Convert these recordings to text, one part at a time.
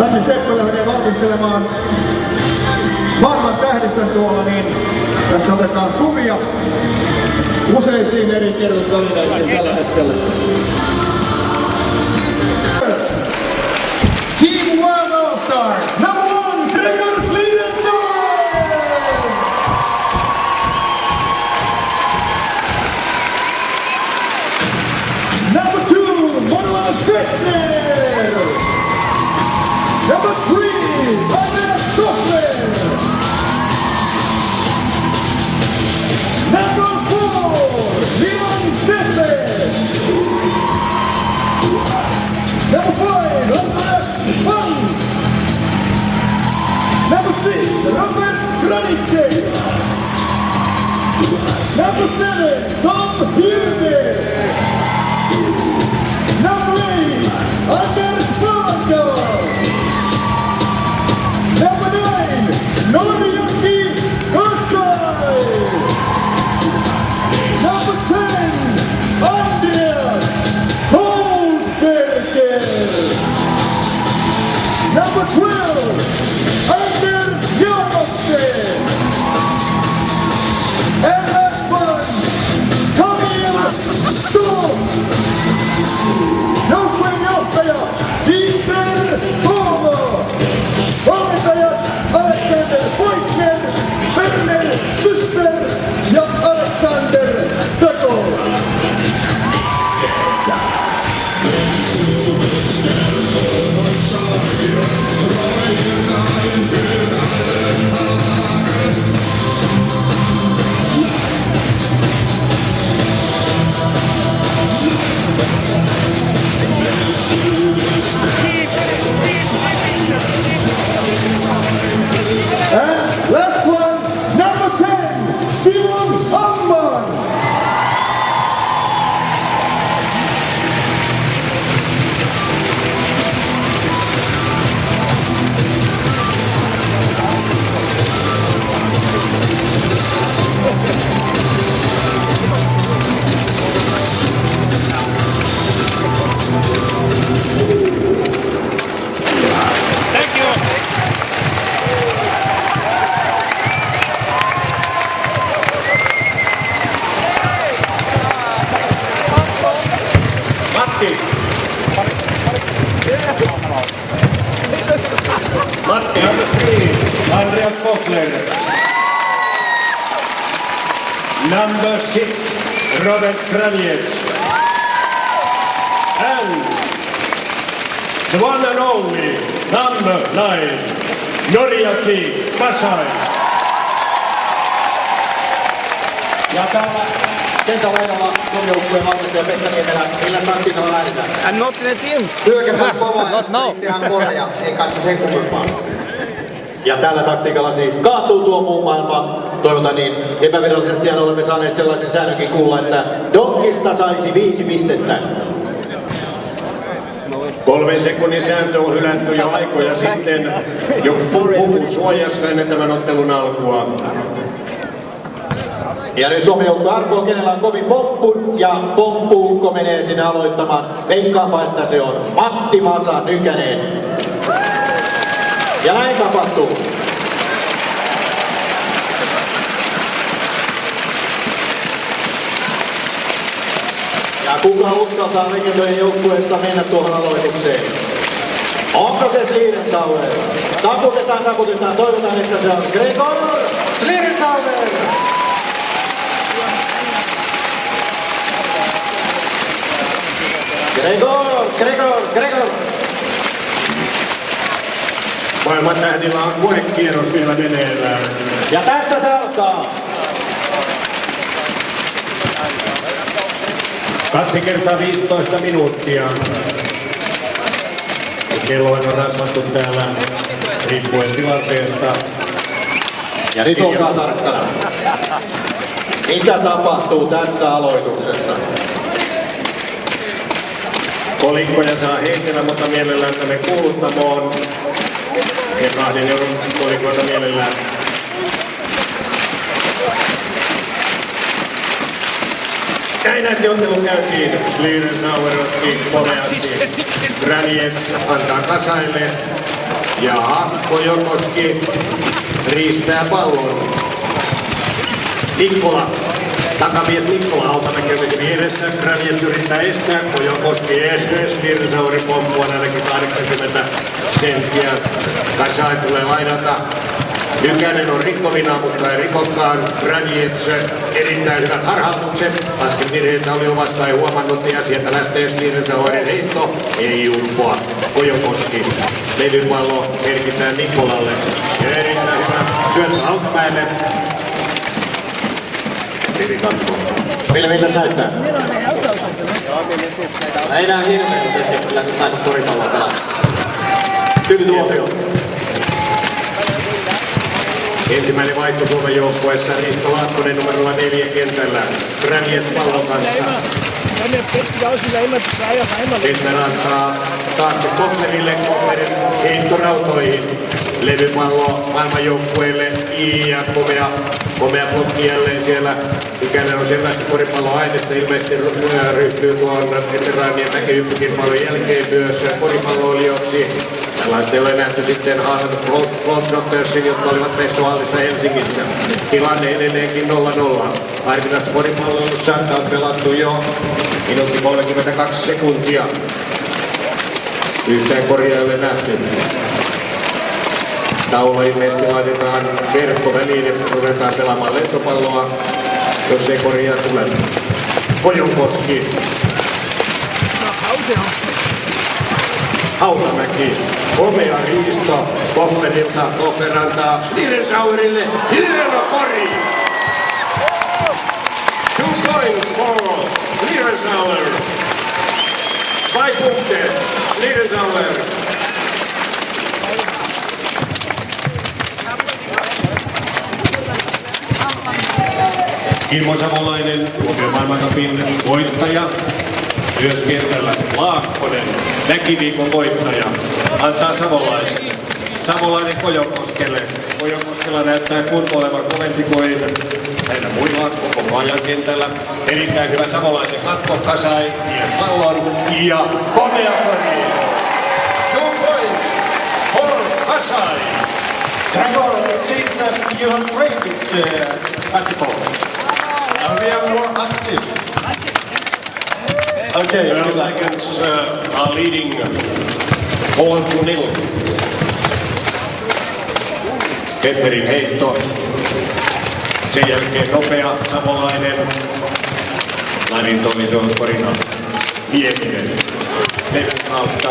Rami Seppälä menee valmistelemaan maailman tähdistön tuolla, niin tässä otetaan kuvia useisiin eri kerrosvälineisiin tällä hetkellä. Team World All Stars! Number 1, Gregor Slidensson! Number 2, Manuel Fettner! Number 3, Andreas Stockler! Number 4, Milan Steffes! Number 5, Andreas Funk! Number 6, Robert Granice! Number 7, Tom Hübner! Number 8, Anders Blanco! Number 9, Noriaki Kasai! Number 10, Andreas Goldberger! Number 12, Anders Jakobsen! And last one, Camille Storm! Joukkueen johtaja Dieter Toivo! Valmentajat Alexander Poitner, Werner Syster ja Alexander Stakov! And last one, number 10, Simon Amman. Thank you! Matti, number 3, Andreas Stockler. Number 6, Robert Granice. And the one and only, number 9, Noriaki Kasai. Ja täällä kentän laidalla Suomen joukkueen valmentaja Pekka Niemelä, millä taktiikalla lähdetään? I'm not in the team! Hyökätään kovaa ja No. ihan korja, ei katso sen kummempaa. Ja tällä taktiikalla siis kaatuu tuo muu maailma. Toivotaan niin epävirallisesti olemme saaneet sellaisen säännönkin kuulla, että Donkista saisi 5 pistettä. 3 sekunnin sääntö on hylätty jo aikoja sitten. Joku puhuu suojassa ennen tämän ottelun alkua. Ja nyt Suomen joukkue arpoo, kenellä on kovin pomppu, ja pomppuukko menee sinne aloittamaan. Veikkaanpa, että se on Matti Masa Nykänen. Ja näin tapahtuu. Ja kuka uskaltaa legendojen joukkueesta mennä tuohon aloitukseen? Onko se Slidensauer? Taputetaan, toivotaan, että se on Gregor Slidensauer! Gregor! Maailman tähdillä on koekierros vielä meneillään. Ja tästä se alkaa. 2 kertaa 15 minuuttia. Kelloin on rasvattu täällä riippuen tilanteesta. Ja nyt olkaa tarkkana. Mitä tapahtuu tässä aloituksessa? Kolikkoja saa heitellä, mutta mielellään tänne kuuluttamoon. Ja 2 euron kolikoita mielellään. Näin näette ottelun käyntiin. Schlierenzauer otti komeasti. Granjets antaa kasaille. Ja Kojokoski riistää pallon. Mikkola. Takamies Mikkola Hautamäki olisi vieressä. Granjets yrittää estää. Kojokoski estää. Schlierenzauerin pomppua ainakin 80 senttiä. Kasai tulee lainata. Nykänen on rikkovina, mutta ei rikokkaan. Granjets erittäin hyvät harhautukset. Askelvirheitä oli omasta ei huomannut ja sieltä lähtee Schlierenzauerin heitto. Ei uppoa. Kojokoski. Levypallo merkitään Mikkolalle. Ja erittäin hyvä syöttö Hautamäelle. Tiri kattoo. Miltä se näyttää? Ei näe hirveästi kyllä nyt näin koripalloa pelaa. Hyvin tuomio. Ensimmäinen vaihto Suomen joukkueessa Risto Laakkonen numerolla 4 kentällä. Granjets pallon kanssa. Kentner antaa taakse Koflerille. Koflerin heitto rautoihin. Levypallo maailmanjoukkueelle. Ja komea blokki jälleen siellä. Nykänen on selvästi koripalloaineesta. Ilmeisesti ryhtyy tuon veteraanien mäkihyppykilpailun jälkeen myös koripalloilijoiksi. Tällaista ei ole nähty sitten Globetrottersin, jotka olivat Messuhallissa Helsingissä. Tilanne edelleenkin 0-0. Harvinaista koripalloilussa on pelattu jo minuutti 32 sekuntia. Yhtään koria ei ole nähty. Taula ilmeisesti laitetaan verkkoväliin ja ruvetaan pelaamaan lentopalloa, jos ei koria tule. Kojokoski. Hautamäki. Komea riisto Koflerilta. Kofler antaa Schlierenzauerille. Hieno kori! 2 points for Schlierenzauer. 2 Punkte. Schlierenzauer. Kimmo Savolainen, maailmancupin voittaja. Myös kentällä Laakkonen, väkiviikon voittaja, antaa Savolaiselle. Savolainen Kojokoskelle. Kojokoskella näyttää kunto olevan kovempi kuin näillä muilla koko ajan kentällä. Erittäin hyvä Savolaisen katko, Kasai, vie pallon ja komea kori. 2 points for Kasai. Gregor, it seems that you have played this basketball. We are more active. Okay, The Dragons are leading 4-0. Kepperin heitto. Sen jälkeen nopea Savolainen. Larin Tomisoon korina. Nieminen. Levyn kautta.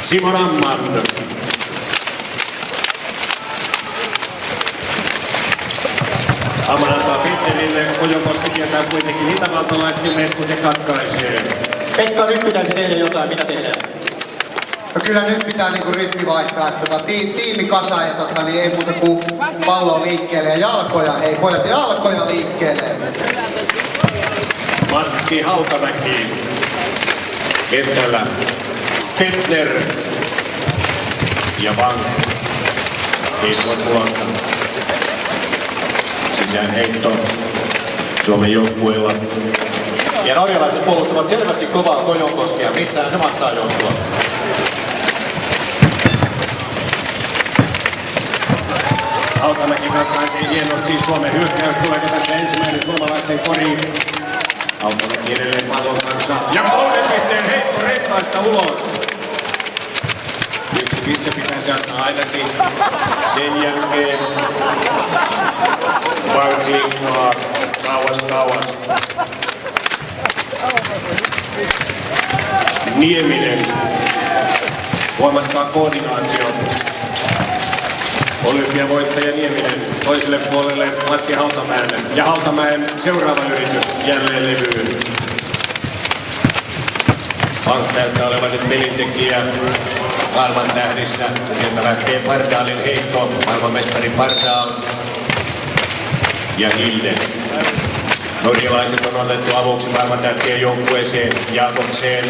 Simon Amman. Amman antaa Fitterille. Kojokoski tietää kuitenkin itävaltalaisten letkut ja katkaisee. Pekka, nyt pitäisi tehdä jotain. Mitä tehdään? No kyllä nyt pitää niinku rytmi vaihtaa, että tiimi kasa ja niin ei muuta kuin pallo liikkeelle ja jalkoja, hei pojat, jalkoja liikkeelle. Matti Hautamäki kentällä. Fettner ja Vank. Ei voi tulosta. Sisään heitto Suomen joukkueella. Ja norjalaiset puolustavat selvästi kovaa Kojonkoskea. Mistähän se mahtaa johtua? Hautamäki katkaisee hienosti Suomen hyökkäys. Tuleeko tässä ensimmäinen suomalaisten kori? Hautamäki edelleen pallon kanssa. Ja 3 pisteen heitto reippaasta ulos. 1 piste pitäisi antaa ainakin. Sen jälkeen Vanklinkkaa kauas. Nieminen. Huomatkaa koordinaatio. Olympiavoittaja Nieminen toiselle puolelle Matti Hautamäelle. Ja Hautamäen seuraava yritys jälleen levyyn. Vank näyttää olevan nyt pelintekijä. maailman tähdissä. Ja sieltä lähtee Pardalin heitto, maailmanmestari Pardal ja Hilde. Norjalaiset on otettu avuksi maailman tähtien joukkueeseen Jakobsen.